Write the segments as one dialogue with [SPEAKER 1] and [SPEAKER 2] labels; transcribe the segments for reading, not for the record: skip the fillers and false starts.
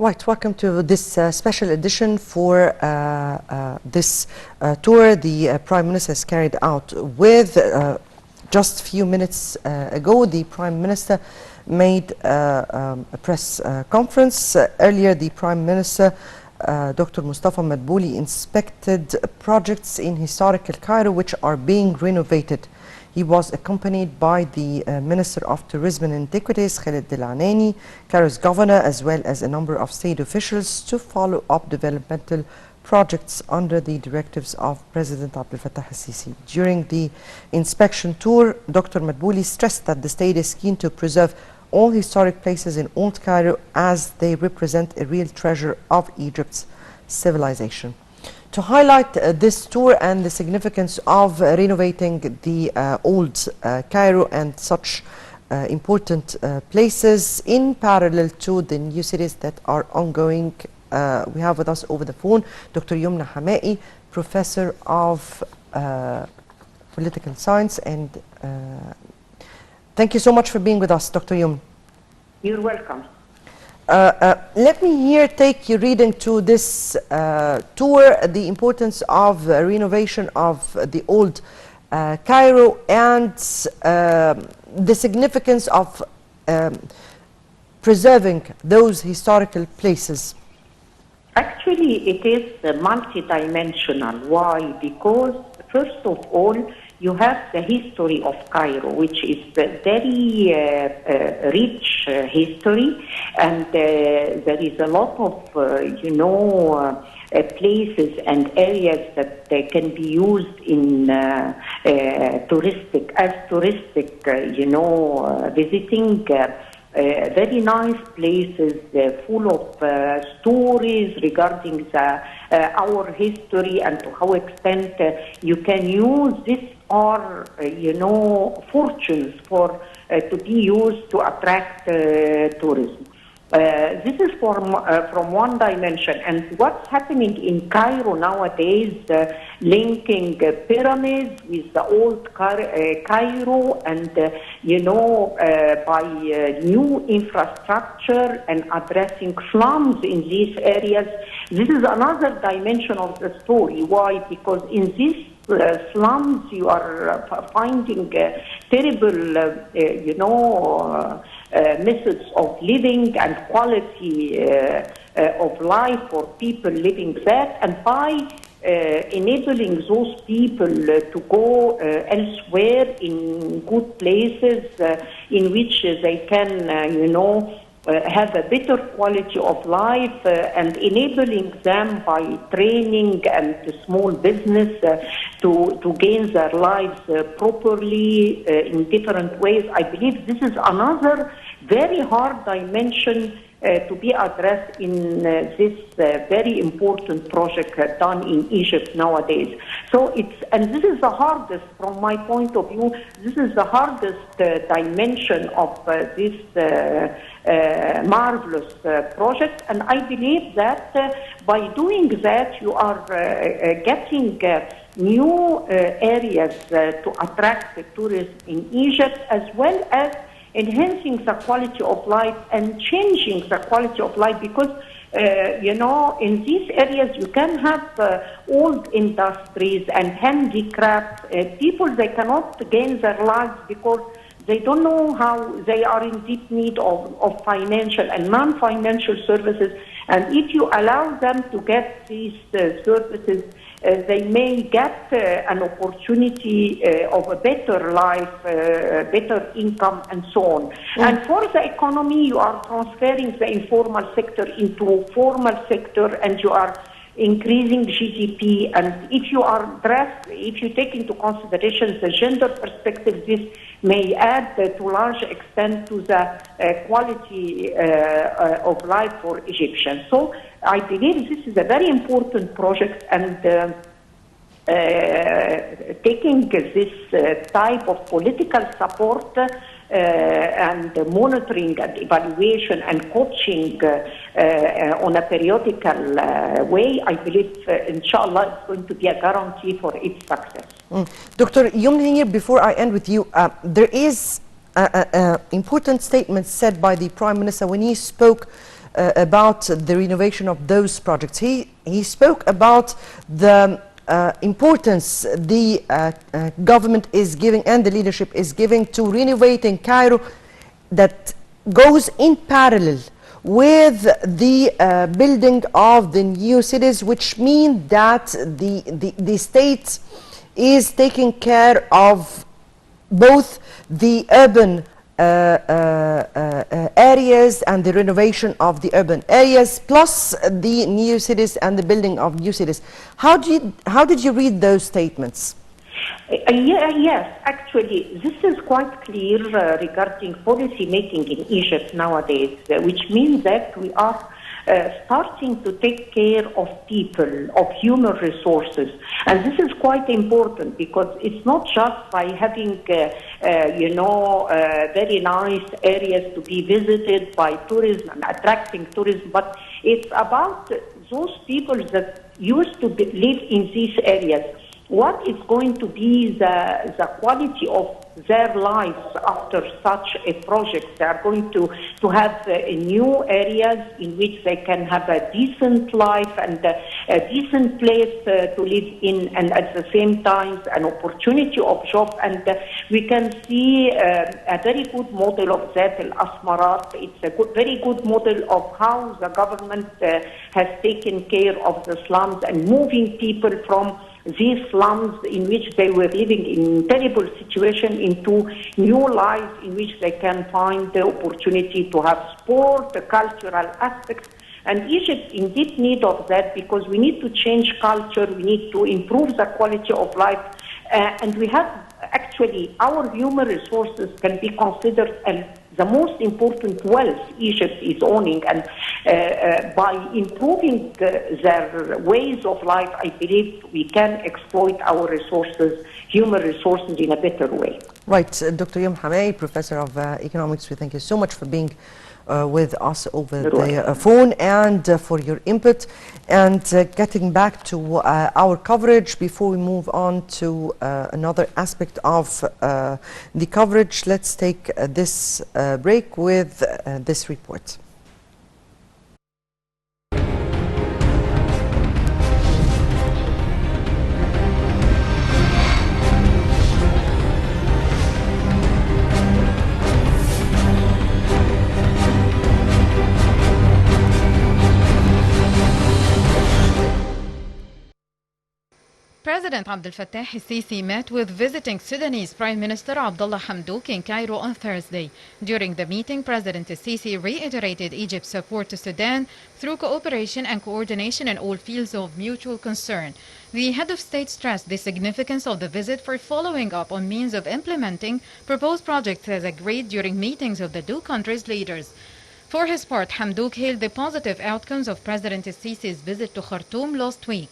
[SPEAKER 1] Right, welcome to this special edition for this tour the Prime Minister has carried out with just a few minutes ago. The Prime Minister made a press conference. Earlier, the Prime Minister, Dr. Mustafa Madbouli, inspected projects in historical Cairo which are being renovated. He was accompanied by the Minister of Tourism and Antiquities, Khaled Al-Anani, Cairo's governor, as well as a number of state officials to follow up developmental projects under the directives of President Abdel Fattah al-Sisi. During the inspection tour, Dr. Madbouli stressed that the state is keen to preserve all historic places in Old Cairo as they represent a real treasure of Egypt's civilization. To highlight this tour and the significance of renovating the old Cairo and such important places in parallel to the new cities that are ongoing, we have with us over the phone Dr. Yumna Hamai, Professor of Political Science, and thank you so much for being with us, Dr. Yumna.
[SPEAKER 2] You're welcome.
[SPEAKER 1] Let me here take you reading to this tour the importance of renovation of the old Cairo and the significance of preserving those historical places.
[SPEAKER 2] Actually, it is multidimensional. Why? Because first of all, you have the history of Cairo, which is a very rich history, and there is a lot of, places and areas that can be used in touristic, visiting. Very nice places, full of stories regarding our history and to how extent you can use this or fortunes for to be used to attract tourism. This is from one dimension, and what's happening in Cairo nowadays, linking pyramids with the old Cairo, and by new infrastructure and addressing slums in these areas. This is another dimension of the story. Why? Because in these slums you are finding terrible, methods of living and quality of life for people living there, and by enabling those people to go elsewhere in good places in which they can, have a better quality of life, and enabling them by training and small business to gain their lives properly in different ways. I believe this is another very hard dimension to be addressed in this very important project done in Egypt nowadays. So this is the hardest, from my point of view, this is the hardest dimension of this marvelous project. And I believe that by doing that, you are getting new areas to attract the tourists in Egypt, as well as enhancing the quality of life and changing the quality of life, because in these areas you can have old industries and handicrafts. People, they cannot gain their lives because they don't know how. They are in deep need of financial and non-financial services, and if you allow them to get these services, they may get an opportunity of a better life, better income, and so on. And for the economy, you are transferring the informal sector into formal sector, and you are increasing GDP. And if you take into consideration the gender perspective, this may add to large extent to the quality of life for Egyptians. So I believe this is a very important project, and taking this type of political support and monitoring and evaluation and coaching on a periodical way, I believe, inshallah, it's going to be a guarantee for its success.
[SPEAKER 1] Dr. Yumna, before I end with you, there is important statement said by the Prime Minister when he spoke about the renovation of those projects. He spoke about the importance the government is giving and the leadership is giving to renovating Cairo, that goes in parallel with the building of the new cities, which mean that the state is taking care of both the urban areas and the renovation of the urban areas, plus the new cities and the building of new cities. How did you read those statements?
[SPEAKER 2] Yes, actually, this is quite clear regarding policy making in Egypt nowadays, which means that we are starting to take care of people, of human resources. And this is quite important because it's not just by having, very nice areas to be visited by tourism and attracting tourism, but it's about those people that used to live in these areas. What is going to be the quality of their lives after such a project? They are going to have new areas in which they can have a decent life and a decent place to live in, and at the same time an opportunity of job. And we can see a very good model of that, Al Asmarat. It's a very good model of how the government has taken care of the slums and moving people from these slums in which they were living in terrible situation into new lives in which they can find the opportunity to have sport, the cultural aspects. And Egypt indeed need of that, because we need to change culture, we need to improve the quality of life, and we have actually our human resources can be considered the most important wealth Egypt is owning, and by improving their ways of life, I believe we can exploit our resources, human resources, in a better way.
[SPEAKER 1] Right, Dr. Yom Hamay, Professor of Economics, we thank you so much for being with us over the phone and for your input. And getting back to our coverage, before we move on to another aspect of the coverage, let's take this break with this report.
[SPEAKER 3] President Abdel Fattah el-Sisi met with visiting Sudanese Prime Minister Abdullah Hamdok in Cairo on Thursday. During the meeting, President el-Sisi reiterated Egypt's support to Sudan through cooperation and coordination in all fields of mutual concern. The head of state stressed the significance of the visit for following up on means of implementing proposed projects as agreed during meetings of the two countries' leaders. For his part, Hamdok hailed the positive outcomes of President el-Sisi's visit to Khartoum last week.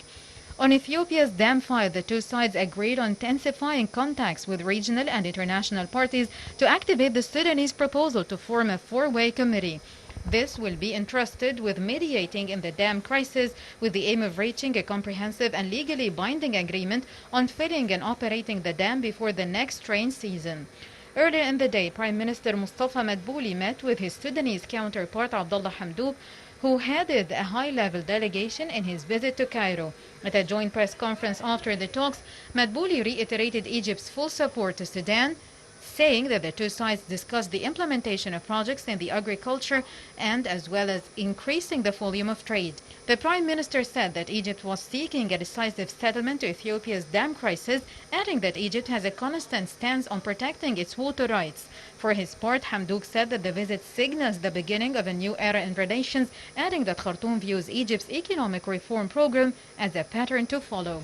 [SPEAKER 3] On Ethiopia's dam file, the two sides agreed on intensifying contacts with regional and international parties to activate the Sudanese proposal to form a four-way committee. This will be entrusted with mediating in the dam crisis, with the aim of reaching a comprehensive and legally binding agreement on filling and operating the dam before the next rain season. Earlier in the day, Prime Minister Mustafa Madbouli met with his Sudanese counterpart Abdullah Hamdok, who headed a high-level delegation in his visit to Cairo. At a joint press conference after the talks, Madbouli reiterated Egypt's full support to Sudan, saying that the two sides discussed the implementation of projects in the agriculture and as well as increasing the volume of trade. The Prime Minister said that Egypt was seeking a decisive settlement to Ethiopia's dam crisis, adding that Egypt has a constant stance on protecting its water rights. For his part, Hamdok said that the visit signals the beginning of a new era in relations, adding that Khartoum views Egypt's economic reform program as a pattern to follow.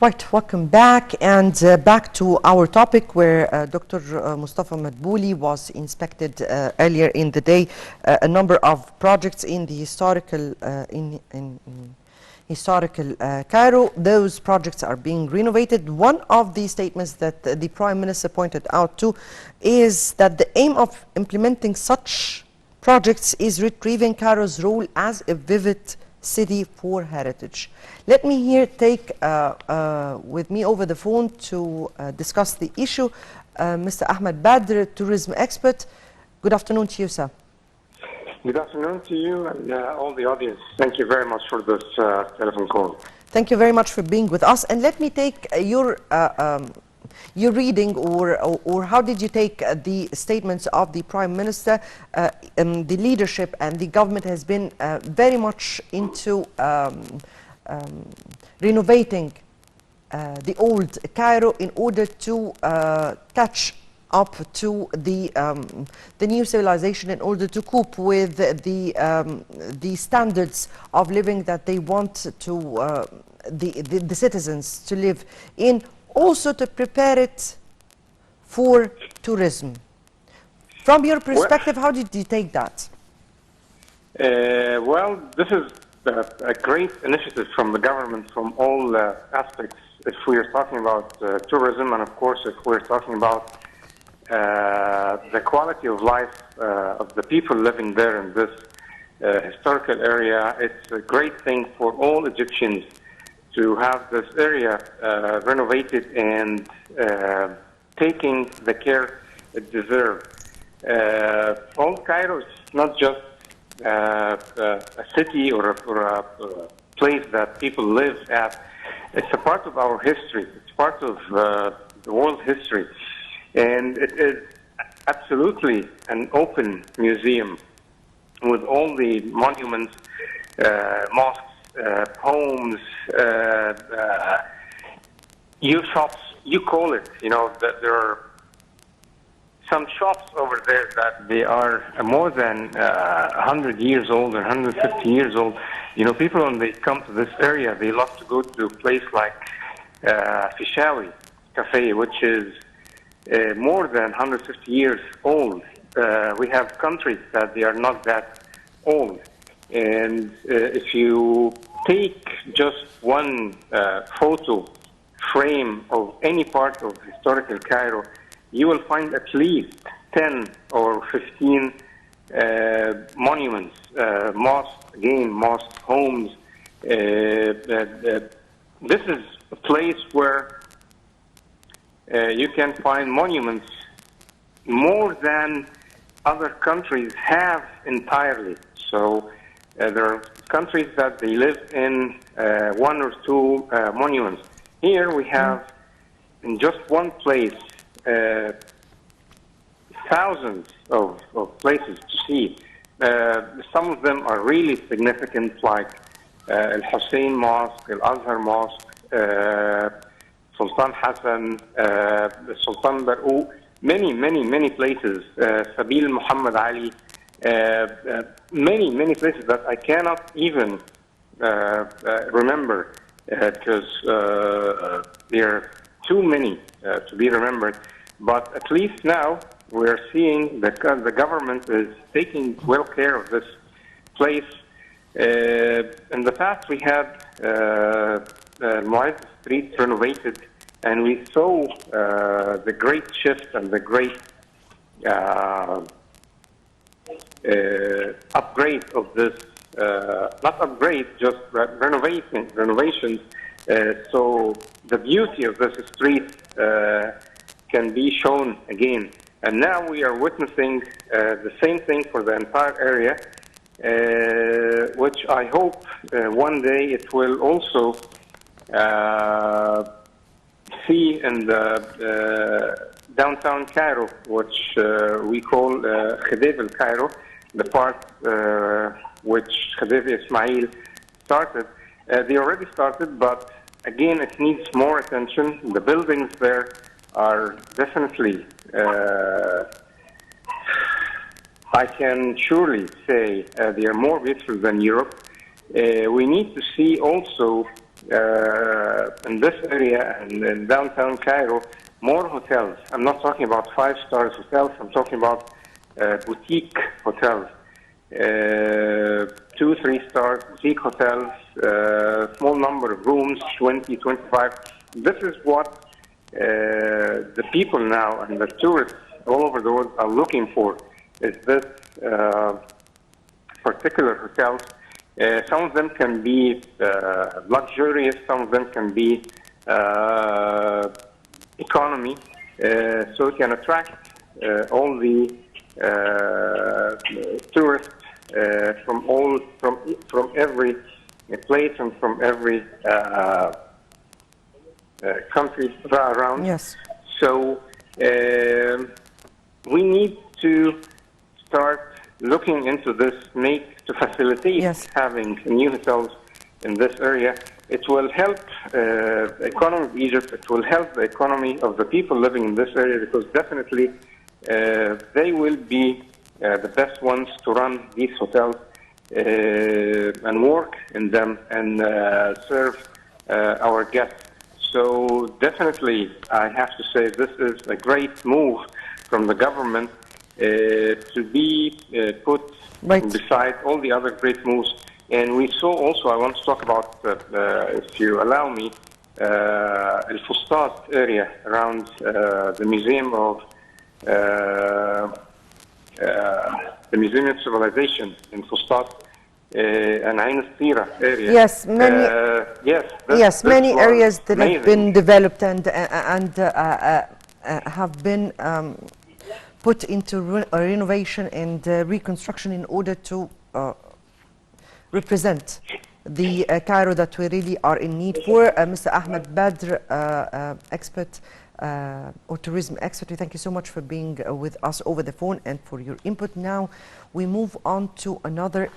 [SPEAKER 1] Right, welcome back, and back to our topic where Dr. Mustafa Madbouli was inspected earlier in the day a number of projects in the historical historical Cairo. Those projects are being renovated. One of the statements that the Prime Minister pointed out to is that the aim of implementing such projects is retrieving Cairo's role as a vivid city for heritage. Let me here take with me over the phone to discuss the issue Mr. Ahmed Badr, tourism expert. Good afternoon to you, sir.
[SPEAKER 4] Good afternoon to you and all the audience. Thank you very much for this telephone call.
[SPEAKER 1] Thank you very much for being with us. And let me take your reading, or how did you take the statements of the Prime Minister? The leadership and the government has been very much into renovating the old Cairo in order to catch up to the new civilization, in order to cope with the standards of living that they want to the citizens to live in, also to prepare it for tourism. From your perspective, how did you take that?
[SPEAKER 4] Well, this is a great initiative from the government from all aspects. If we are talking about tourism, and of course if we're talking about the quality of life of the people living there in this historical area, it's a great thing for all Egyptians to have this area renovated and taking the care it deserves. Old Cairo is not just a city or a place that people live at. It's a part of our history. It's part of the world history. And it is absolutely an open museum with all the monuments, mosques, homes, shops, you call it, that there are some shops over there that they are more than 100 years old or 150 years old. People when they come to this area, they love to go to a place like Fishawi Cafe, which is more than 150 years old. We have countries that they are not that old. And if you take just one photo frame of any part of historical Cairo, you will find at least 10 or 15 monuments, mosques, homes. This is a place where you can find monuments more than other countries have entirely. So there are countries that they live in one or two monuments. Here we have, in just one place, thousands of places to see. Some of them are really significant, like Al Hussein Mosque, Al Azhar Mosque, Sultan Hassan, Sultan Bar'u, many places, Sabil Muhammad Ali, many places that I cannot even remember because there are too many to be remembered. But at least now we're seeing that the government is taking well care of this place. In the past we had Mu'izz Street renovated, and we saw the great shift and the great upgrade of this, not upgrade, just renovations. So the beauty of this street can be shown again. And now we are witnessing the same thing for the entire area, which I hope one day it will also see in the downtown Cairo, which we call Khedive al Cairo, the part which Khedive Ismail started. They already started, but again, it needs more attention. The buildings there are definitely, I can surely say, they are more beautiful than Europe. We need to see also in this area and in downtown Cairo, more hotels. I'm not talking about 5-star hotels. I'm talking about boutique hotels, 2-3-star boutique hotels, small number of rooms, 20, 25. This is what the people now and the tourists all over the world are looking for. Is this particular hotels? Some of them can be luxurious, some of them can be economy, so it can attract all the tourists from every place and from every country around.
[SPEAKER 1] Yes.
[SPEAKER 4] So we need to start looking into this, to facilitate having new hotels in this area. It will help the economy of Egypt. It will help the economy of the people living in this area, because definitely they will be the best ones to run these hotels and work in them and serve our guests. So definitely, I have to say this is a great move from the government to be put beside all the other great moves. And we saw also, I want to talk about, if you allow me, El Fustat area around the Museum of Civilization in Fustat and Ain al-Sira area.
[SPEAKER 1] Yes, many. Many areas that
[SPEAKER 4] amazing.
[SPEAKER 1] have been developed and have been put into renovation and reconstruction in order to represent the Cairo that we really are in need for. Mr. Ahmed Badr, expert or tourism expert, we thank you so much for being with us over the phone and for your input. Now we move on to another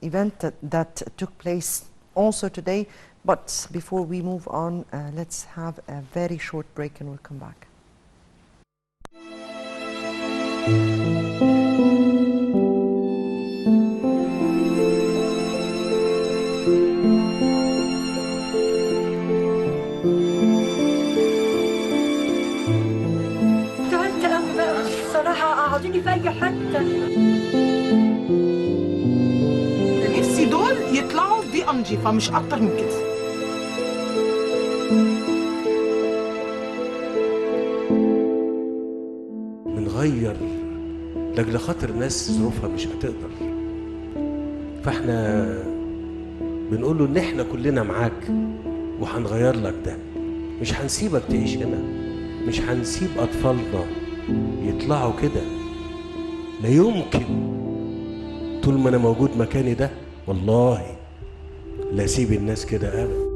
[SPEAKER 1] event that took place also today. But before we move on, let's have a very short break and we'll come back.
[SPEAKER 5] عاوزين في حتى نفسي دول يطلعوا بأنجيفة مش أكتر من كده.
[SPEAKER 6] بنغير لأجل خاطر الناس ظروفها مش هتقدر، فاحنا بنقول له إن احنا كلنا معاك وهنغير لك ده، مش هنسيبك تعيش هنا، مش هنسيب أطفالنا يطلعوا كده، لا يمكن. طول ما انا موجود مكاني ده والله لا اسيب الناس كده ابدا.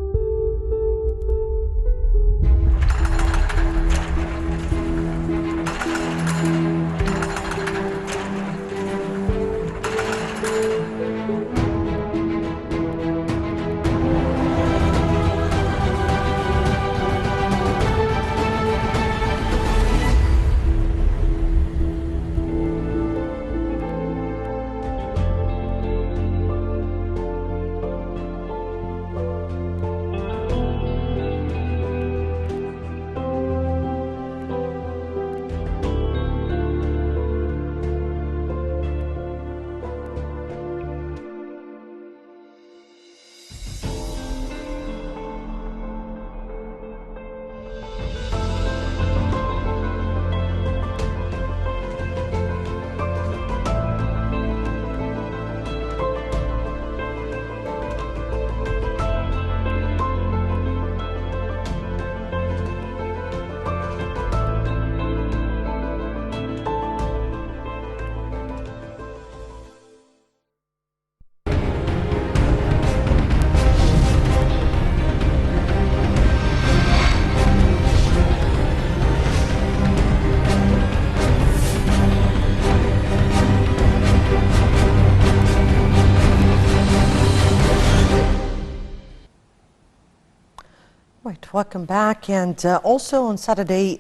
[SPEAKER 1] Right, welcome back. And also on Saturday,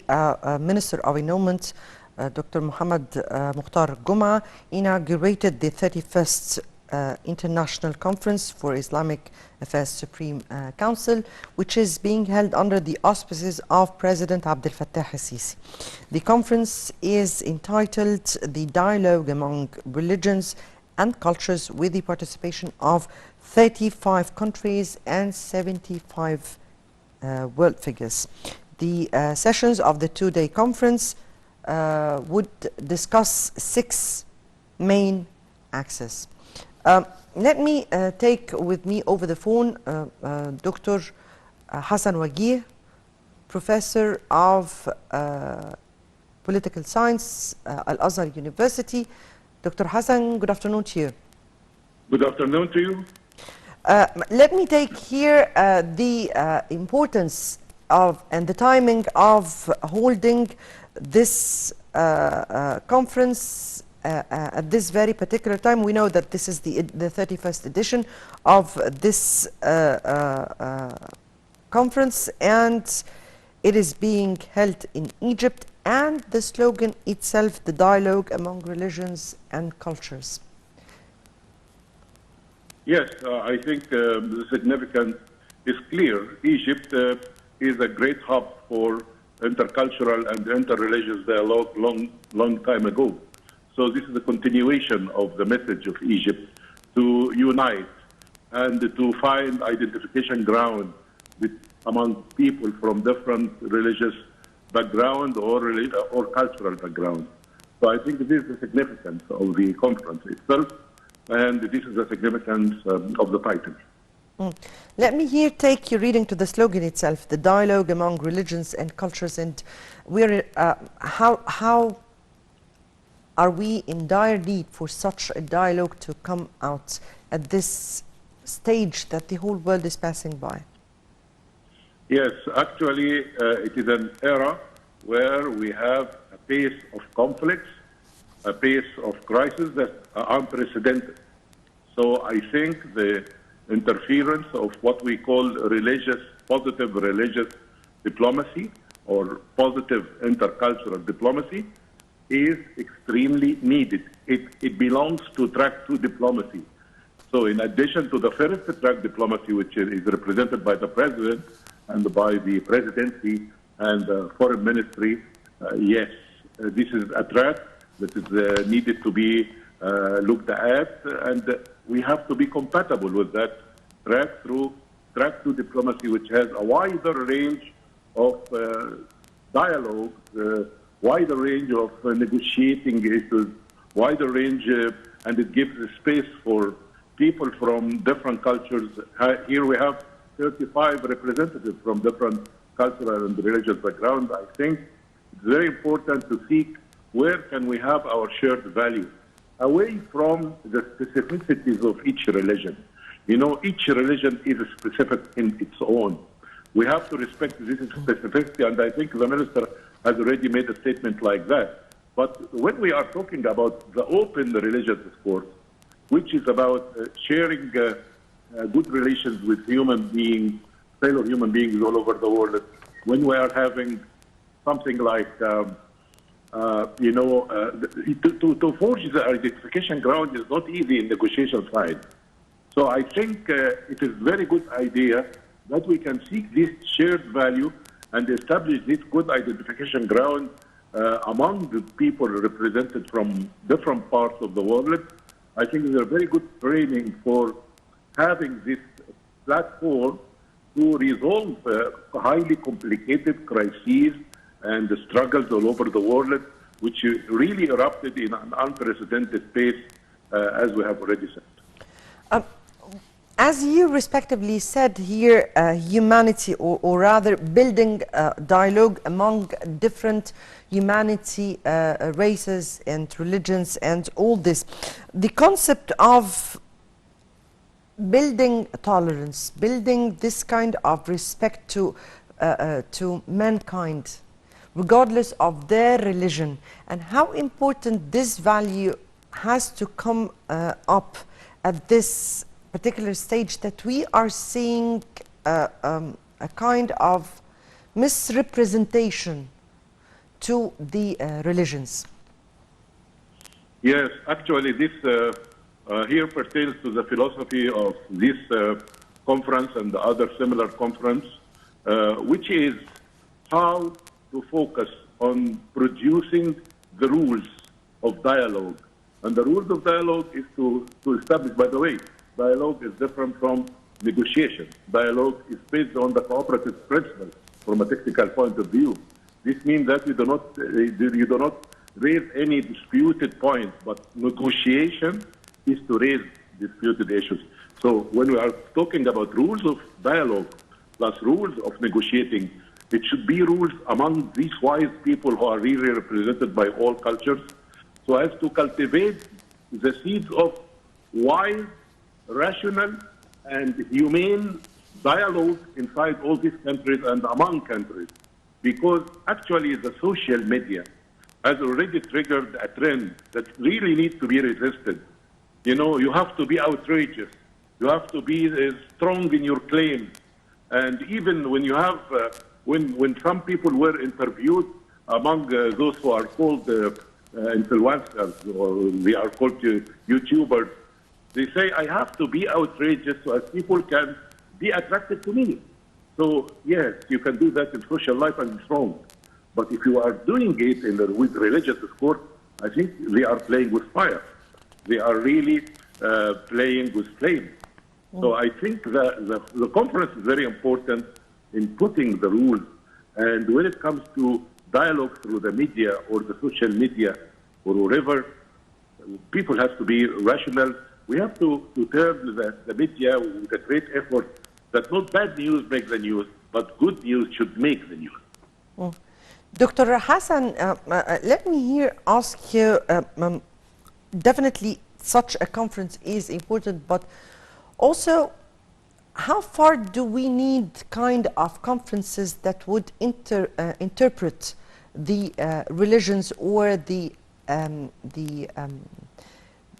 [SPEAKER 1] Minister of Endowment, Dr. Mohammed Mukhtar Guma, inaugurated the 31st International Conference for Islamic Affairs Supreme Council, which is being held under the auspices of President Abdel Fattah el-Sisi. The conference is entitled The Dialogue Among Religions and Cultures, with the participation of 35 countries and 75 world figures. The sessions of the two-day conference would discuss 6 main axes. Let me take with me over the phone Dr. Hassan Wagih, Professor of Political Science, Al-Azhar University. Dr. Hassan, good afternoon to you.
[SPEAKER 7] Good afternoon to you.
[SPEAKER 1] Let me take here the importance of and the timing of holding this conference at this very particular time. We know that this is the 31st edition of this conference, and it is being held in Egypt, and the slogan itself, the dialogue among religions and cultures.
[SPEAKER 7] Yes, I think the significance is clear. Egypt is a great hub for intercultural and interreligious dialogue long time ago. So this is a continuation of the message of Egypt to unite and to find identification ground among people from different religious background or cultural background. So I think this is the significance of the conference itself, and this is the significance of the title.
[SPEAKER 1] Let me here take your reading to the slogan itself, the dialogue among religions and cultures, and we're how are we in dire need for such a dialogue to come out at this stage that the whole world is passing by?
[SPEAKER 7] Yes, actually, it is an era where we have a pace of conflicts, a pace of crisis that are unprecedented. So I think the interference of what we call positive religious diplomacy or positive intercultural diplomacy is extremely needed. It belongs to track 2 diplomacy. So in addition to the first track diplomacy, which is represented by the president and by the presidency and the foreign ministry, yes, this is a track that is needed to be looked at, and we have to be compatible with that track through track 2 diplomacy, which has a wider range of dialogue, wider range of negotiating issues, wider range, and it gives space for people from different cultures. Here we have 35 representatives from different cultural and religious backgrounds. I think it's very important to seek where can we have our shared values, away from the specificities of each religion. You know, each religion is specific in its own. We have to respect this specificity, and I think the minister has already made a statement like that. But when we are talking about the open religious discourse, which is about sharing good relations with human beings, fellow human beings all over the world, when we are having something like, to forge the identification ground is not easy in negotiation side. So I think it is a very good idea that we can seek this shared value and establish this good identification ground among the people represented from different parts of the world. I think it's a very good training for having this platform to resolve highly complicated crises and the struggles all over the world, which really erupted in an unprecedented pace, as we have already said.
[SPEAKER 1] As you respectively said here, humanity, or rather building dialogue among different humanity, races and religions and all this, the concept of building tolerance, building this kind of respect to mankind, regardless of their religion, and how important this value has to come up at this particular stage, that we are seeing a kind of misrepresentation to the religions.
[SPEAKER 7] Yes, actually this here pertains to the philosophy of this conference and the other similar conference, which is how to focus on producing the rules of dialogue. And the rules of dialogue is to establish, by the way, dialogue is different from negotiation. Dialogue is based on the cooperative principle from a technical point of view. This means that you do not raise any disputed points, but negotiation is to raise disputed issues. So when we are talking about rules of dialogue plus rules of negotiating, it should be rules among these wise people who are really represented by all cultures, so as to cultivate the seeds of wise, rational, and humane dialogue inside all these countries and among countries. Because actually the social media has already triggered a trend that really needs to be resisted. You know, you have to be outrageous. You have to be strong in your claims. And even when you have, when some people were interviewed among those who are called influencers, or they are called YouTubers, they say, I have to be outrageous so as people can be attracted to me. So yes, you can do that in social life and it's wrong. But if you are doing it with religious discourse, I think they are playing with fire. They are really playing with flame. So I think the conference is very important in putting the rules. And when it comes to dialogue through the media or the social media or wherever, people have to be rational. We have to turn the media with a great effort that not bad news make the news, but good news should make the news.
[SPEAKER 1] Dr. Hassan, let me here ask you, definitely such a conference is important, but also how far do we need kind of conferences that would interpret the religions or the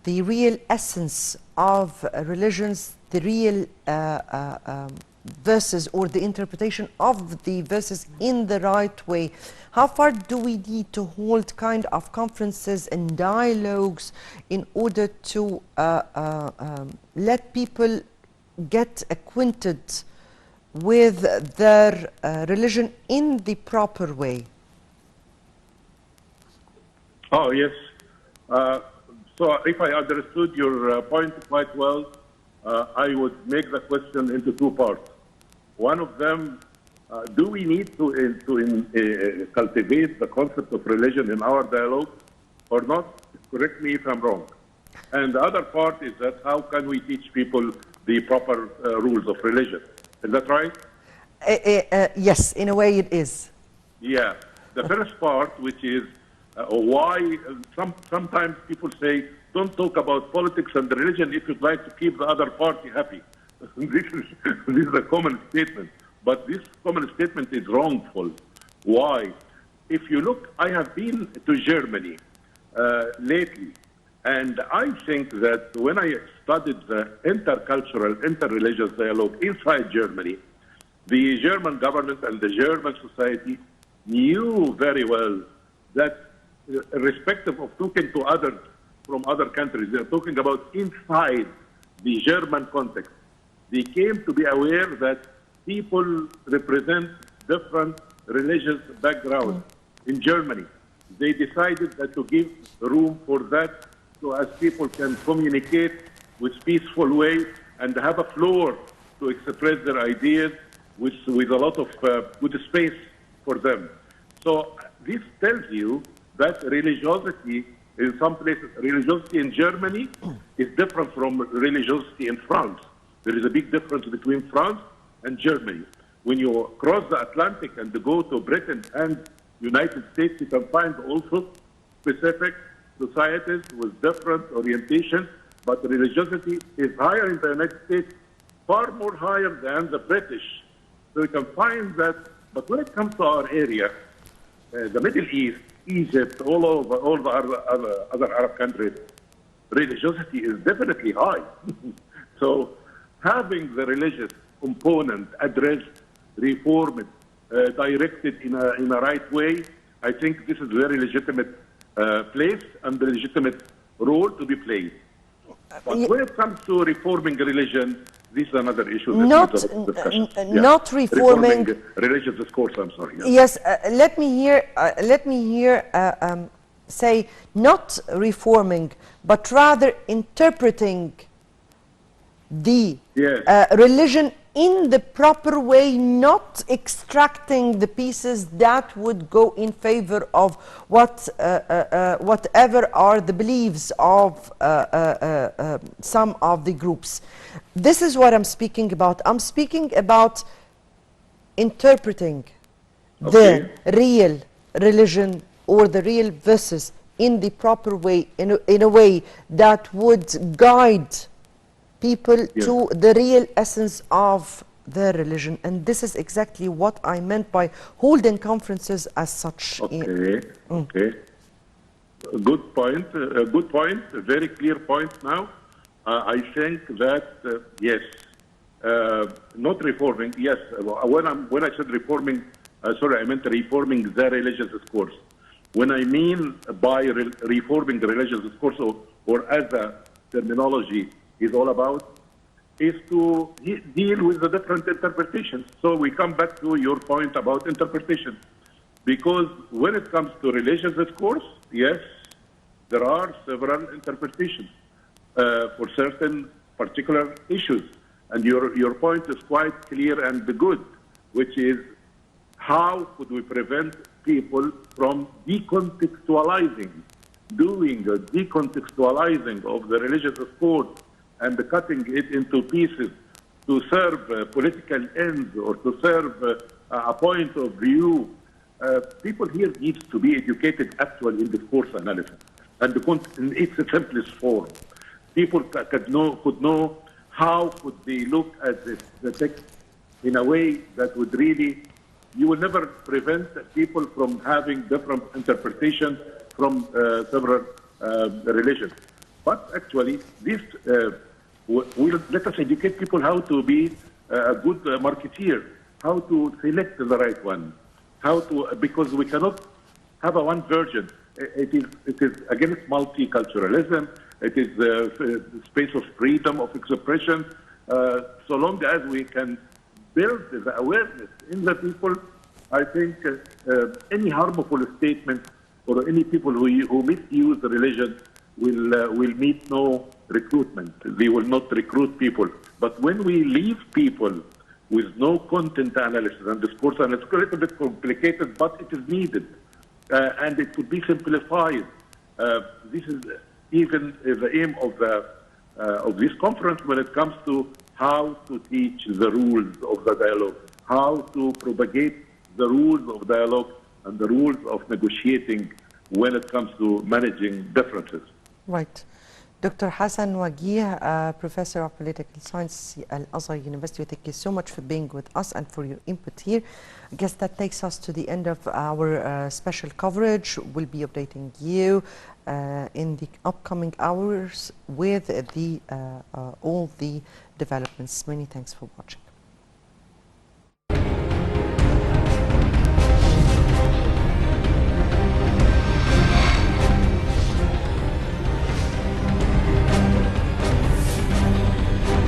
[SPEAKER 1] real essence of religions, the real verses or the interpretation of the verses in the right way? How far do we need to hold kind of conferences and dialogues in order to let people get acquainted with their religion in the proper way?
[SPEAKER 7] Oh, yes. So if I understood your point quite well, I would make the question into two parts. One of them, do we need to cultivate the concept of religion in our dialogue or not? Correct me if I'm wrong. And the other part is that how can we teach people the proper rules of religion? Is that right?
[SPEAKER 1] Yes, in a way it is.
[SPEAKER 7] Yeah. The first part, which is why sometimes people say, don't talk about politics and religion if you'd like to keep the other party happy. This is a common statement, but this common statement is wrongful. Why? If you look, I have been to Germany lately, and I think that when I studied the intercultural, interreligious dialogue inside Germany, the German government and the German society knew very well that irrespective of talking to others from other countries, they're talking about inside the German context. They came to be aware that people represent different religious backgrounds in Germany. They decided that to give room for that so as people can communicate with peaceful way and have a floor to express their ideas with a lot of good space for them. So this tells you that religiosity in some places, religiosity in Germany is different from religiosity in France. There is a big difference between France and Germany. When you cross the Atlantic and go to Britain and United States, you can find also specific societies with different orientation, but religiosity is higher in the United States, far more higher than the British. So you can find that, but when it comes to our area, the Middle East, Egypt, all the other Arab countries, religiosity is definitely high. So having the religious component addressed, reformed, directed in a right way, I think this is a very legitimate place and the legitimate role to be played. But
[SPEAKER 1] Ye-
[SPEAKER 7] when it comes to reforming religion, this is another issue that
[SPEAKER 1] Not-
[SPEAKER 7] needs a lot of discussion.
[SPEAKER 1] not reforming-
[SPEAKER 7] religious discourse. I'm sorry. Yeah.
[SPEAKER 1] Yes, let me here say not reforming, but rather interpreting the
[SPEAKER 7] Yes.
[SPEAKER 1] religion in the proper way, not extracting the pieces that would go in favor of whatever are the beliefs of some of the groups. This is what I'm speaking about. I'm speaking about interpreting the real religion or the real verses in the proper way, in a way that would guide people to the real essence of their religion. And this is exactly what I meant by holding conferences as such.
[SPEAKER 7] Okay. Okay. Good point. Good point. A very clear point now. I think that yes, not reforming. Yes, when I said reforming, sorry, I meant reforming the religious discourse. When I mean by reforming the religious discourse, or as a terminology is all about, is to deal with the different interpretations. So we come back to your point about interpretation. Because when it comes to religious discourse, yes, there are several interpretations for certain particular issues. And your point is quite clear and good, which is how could we prevent people from decontextualizing, doing a decontextualizing of the religious discourse and cutting it into pieces to serve political ends or to serve a point of view. People here need to be educated actually in discourse analysis and in its simplest form. People could know how could they look at the text in a way that would really, you will never prevent people from having different interpretations from several religions. But actually, this let us educate people how to be a good marketeer, how to select the right one, how to, because we cannot have a one version. It is against multiculturalism. It is a space of freedom of expression. So long as we can build the awareness in the people, I think any harmful statement or any people who misuse the religion will meet no recruitment. They will not recruit people. But when we leave people with no content analysis and discourse analysis, it's a little bit complicated, but it is needed. And it could be simplified. This is even the aim of this conference when it comes to how to teach the rules of the dialogue, how to propagate the rules of dialogue and the rules of negotiating when it comes to managing differences.
[SPEAKER 1] Right. Dr. Hassan Wagih, Professor of Political Science at Al-Azhar University, thank you so much for being with us and for your input here. I guess that takes us to the end of our special coverage. We'll be updating you in the upcoming hours with all the developments. Many thanks for watching.